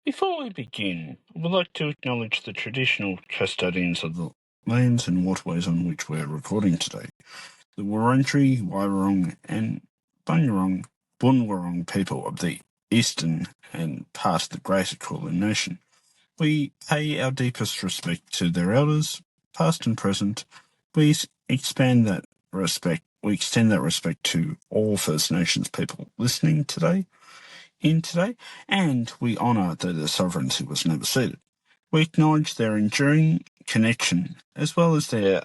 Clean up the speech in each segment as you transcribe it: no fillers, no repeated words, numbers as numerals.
Before we begin, I would like to acknowledge the traditional custodians of the lands and waterways on which we're recording today, the Wurundjeri, Wairarong and Bunurong people of the eastern and part of the Greater Kulin Nation. We pay our deepest respect to their elders, past and present. We extend that respect to all First Nations people listening today, and we honour that their sovereignty was never ceded. We acknowledge their enduring connection as well as their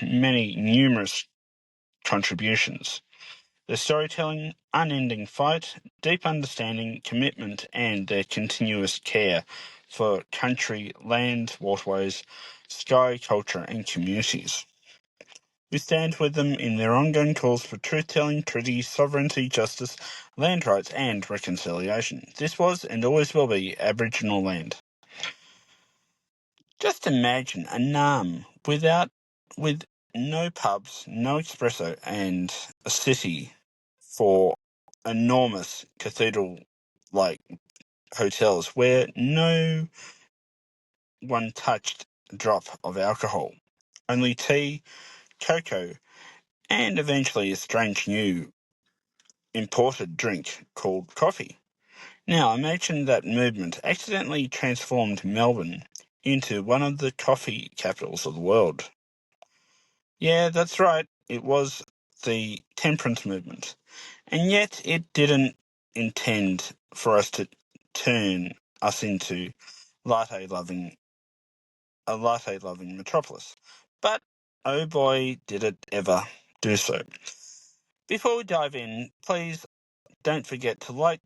many numerous contributions. Their storytelling, unending fight, deep understanding, commitment, and their continuous care for country, land, waterways, sky, culture, and communities. We stand with them in their ongoing calls for truth-telling, treaty, sovereignty, justice, land rights, and reconciliation. This was and always will be Aboriginal land. Just imagine a Naarm with no pubs, no espresso, and a city for enormous cathedral-like hotels where no one touched a drop of alcohol. Only tea, cocoa, and eventually a strange new imported drink called coffee. Now imagine that movement accidentally transformed Melbourne into one of the coffee capitals of the world. Yeah, that's right, it was the temperance movement. And yet it didn't intend for us to turn us into a latte-loving metropolis. But, oh boy, did it ever do so. Before we dive in, please don't forget to like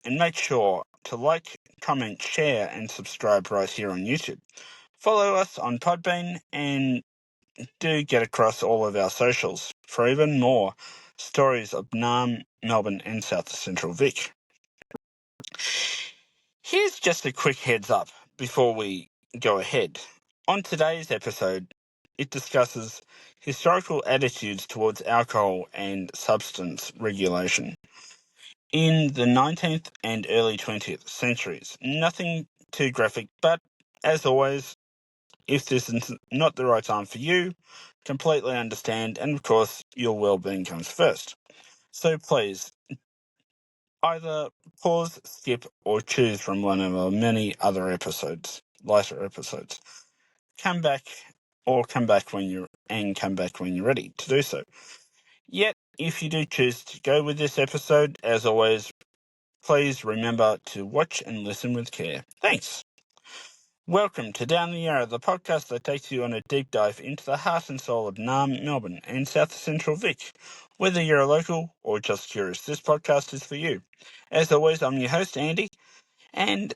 and make sure to like, comment, share and subscribe right here on YouTube. Follow us on Podbean and do get across all of our socials for even more stories of Naarm, Melbourne and South Central Vic. Here's just a quick heads up before we go ahead. On today's episode, it discusses historical attitudes towards alcohol and substance regulation in the 19th and early 20th centuries. Nothing too graphic, but as always, if this is not the right time for you, completely understand, and of course, your well-being comes first. So please, either pause, skip, or choose from one of our many other lighter episodes. Come back when you're ready to do so. Yet, if you do choose to go with this episode, as always, please remember to watch and listen with care. Thanks. Welcome to Down the Yarra, the podcast that takes you on a deep dive into the heart and soul of Naarm, Melbourne and South Central Vic. Whether you're a local or just curious, this podcast is for you. As always, I'm your host, Andy, and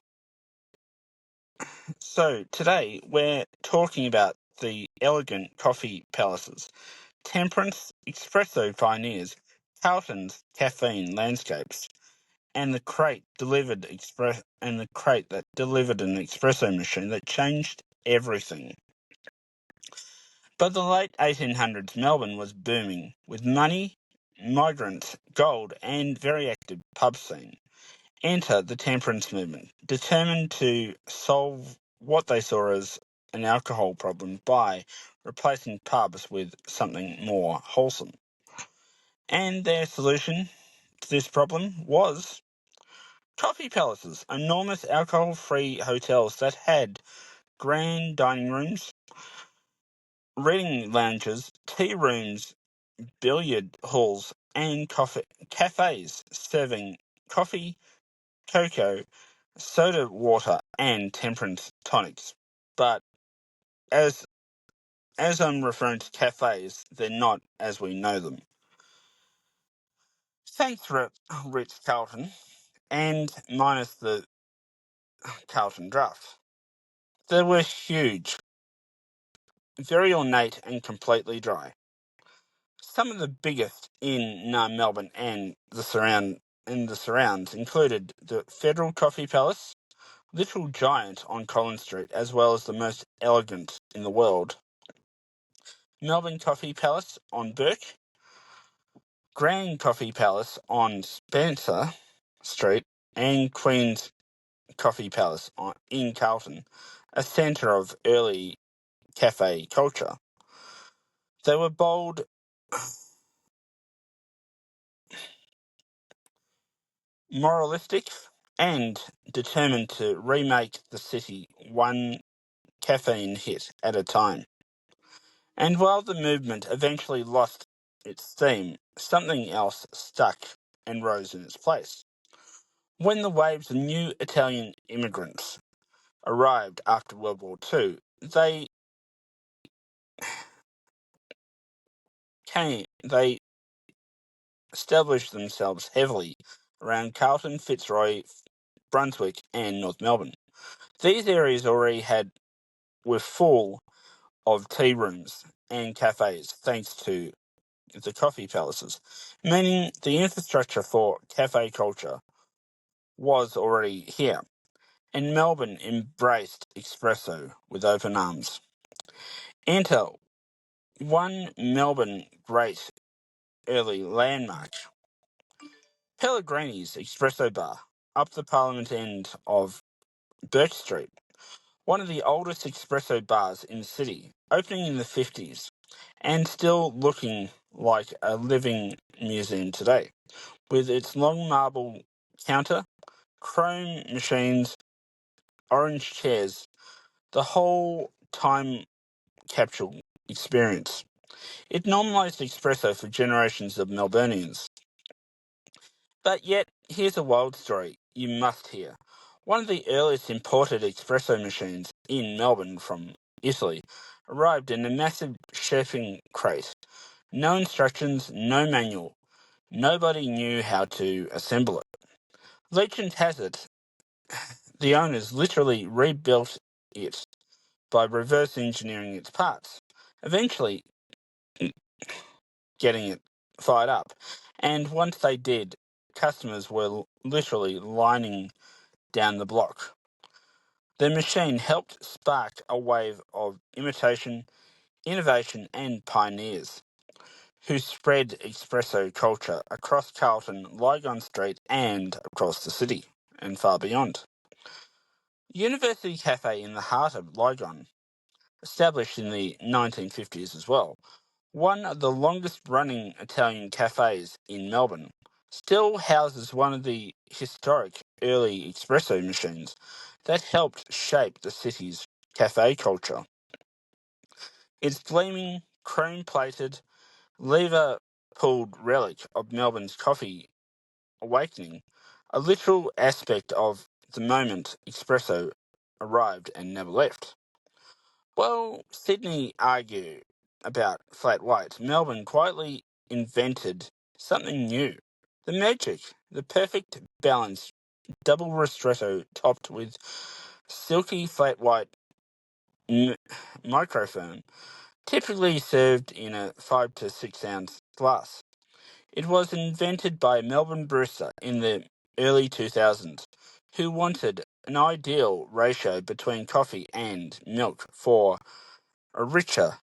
so today we're talking about the elegant coffee palaces, temperance espresso pioneers, Carlton's caffeine landscapes, and the crate that delivered an espresso machine that changed everything. By the late 1800s, Melbourne was booming with money, migrants, gold, and very active pub scene. Enter the temperance movement, determined to solve what they saw as an alcohol problem by replacing pubs with something more wholesome. And their solution to this problem was coffee palaces, enormous alcohol-free hotels that had grand dining rooms, reading lounges, tea rooms, billiard halls, and cafes serving coffee, cocoa, soda water, and temperance tonics. But as I'm referring to cafes, they're not as we know them. Thanks, Ritz-Carlton, and minus the Carlton draft. They were huge, very ornate and completely dry. Some of the biggest in Melbourne and the surrounds included the Federal Coffee Palace, Little Giant on Collins Street, as well as the most elegant in the world, Melbourne Coffee Palace on Burke, Grand Coffee Palace on Spencer Street, and Queen's Coffee Palace in Carlton, a centre of early cafe culture. They were bold, moralistic, and determined to remake the city one caffeine hit at a time. And while the movement eventually lost its theme, something else stuck and rose in its place. When the waves of new Italian immigrants arrived after World War II, they established themselves heavily around Carlton, Fitzroy, Brunswick and North Melbourne. These areas already were full of tea rooms and cafes thanks to the coffee palaces, meaning the infrastructure for cafe culture was already here, and Melbourne embraced espresso with open arms. Enter one Melbourne great early landmark, Pellegrini's Espresso Bar, up the Parliament end of Burke Street, one of the oldest espresso bars in the city, opening in the 50s, and still looking like a living museum today, with its long marble counter, chrome machines, orange chairs, the whole time capsule experience. It normalised espresso for generations of Melburnians. But yet, here's a wild story you must hear. One of the earliest imported espresso machines in Melbourne from Italy arrived in a massive shipping crate. No instructions, no manual. Nobody knew how to assemble it. Legend has it, the owners literally rebuilt it by reverse engineering its parts, eventually getting it fired up. And once they did, customers were literally lining down the block. The machine helped spark a wave of imitation, innovation and pioneers who spread espresso culture across Carlton, Lygon Street and across the city and far beyond. University Cafe in the heart of Lygon, established in the 1950s as well, one of the longest running Italian cafes in Melbourne, still houses one of the historic early espresso machines that helped shape the city's cafe culture. Its gleaming, chrome-plated, lever-pulled relic of Melbourne's coffee awakening, a literal aspect of the moment espresso arrived and never left. Well, Sydney argue about flat white. Melbourne quietly invented something new. The magic, the perfect balance, double ristretto topped with silky flat white microfoam, typically served in a 5 to 6 ounce glass. It was invented by a Melbourne barista in the early 2000s who wanted an ideal ratio between coffee and milk for a richer,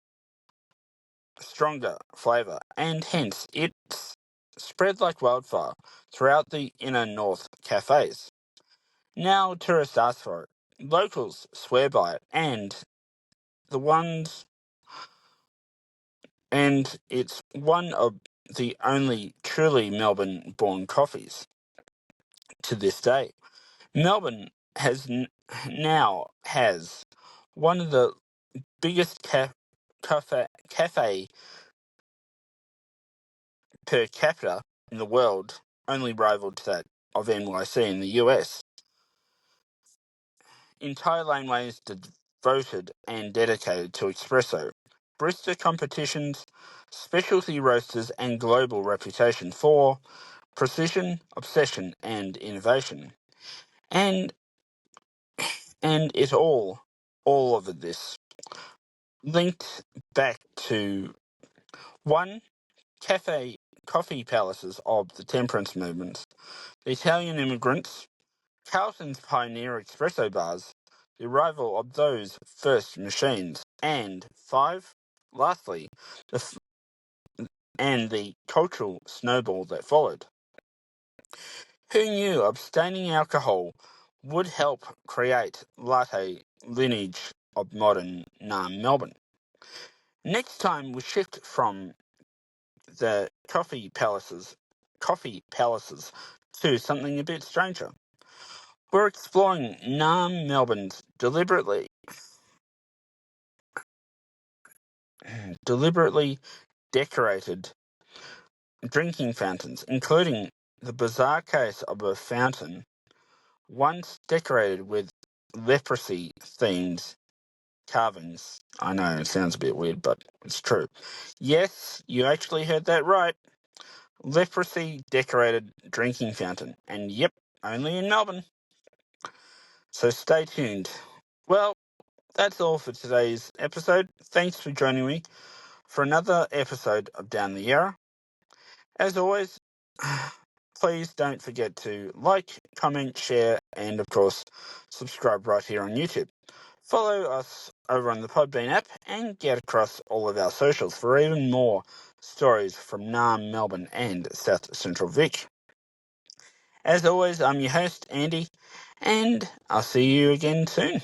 stronger flavour, and hence it's spread like wildfire throughout the inner north cafes. Now tourists ask for it, locals swear by it, and it's one of the only truly Melbourne-born coffees to this day. Melbourne now has one of the biggest cafe per capita in the world, only rivaled to that of NYC in the US. Entire laneways devoted and dedicated to espresso, barista competitions, specialty roasters, and global reputation for precision, obsession, and innovation. And all of this linked back to one coffee palaces of the temperance movement, the Italian immigrants, Carlton's pioneer espresso bars, the arrival of those first machines, and lastly, the cultural snowball that followed. Who knew abstaining alcohol would help create latte lineage of modern Naarm-Melbourne. Next time we shift from the coffee palaces to something a bit stranger. We're exploring Naarm-Melbourne's deliberately decorated drinking fountains, including the bizarre case of a fountain once decorated with leprosy-themed carvings. I know, it sounds a bit weird, but it's true. Yes, you actually heard that right. Leprosy-decorated drinking fountain. And yep, only in Melbourne. So stay tuned. Well, that's all for today's episode. Thanks for joining me for another episode of Down the Yarra. As always, please don't forget to like, comment, share, and of course, subscribe right here on YouTube. Follow us over on the Podbean app and get across all of our socials for even more stories from Naarm, Melbourne, and South Central Vic. As always, I'm your host, Andy, and I'll see you again soon.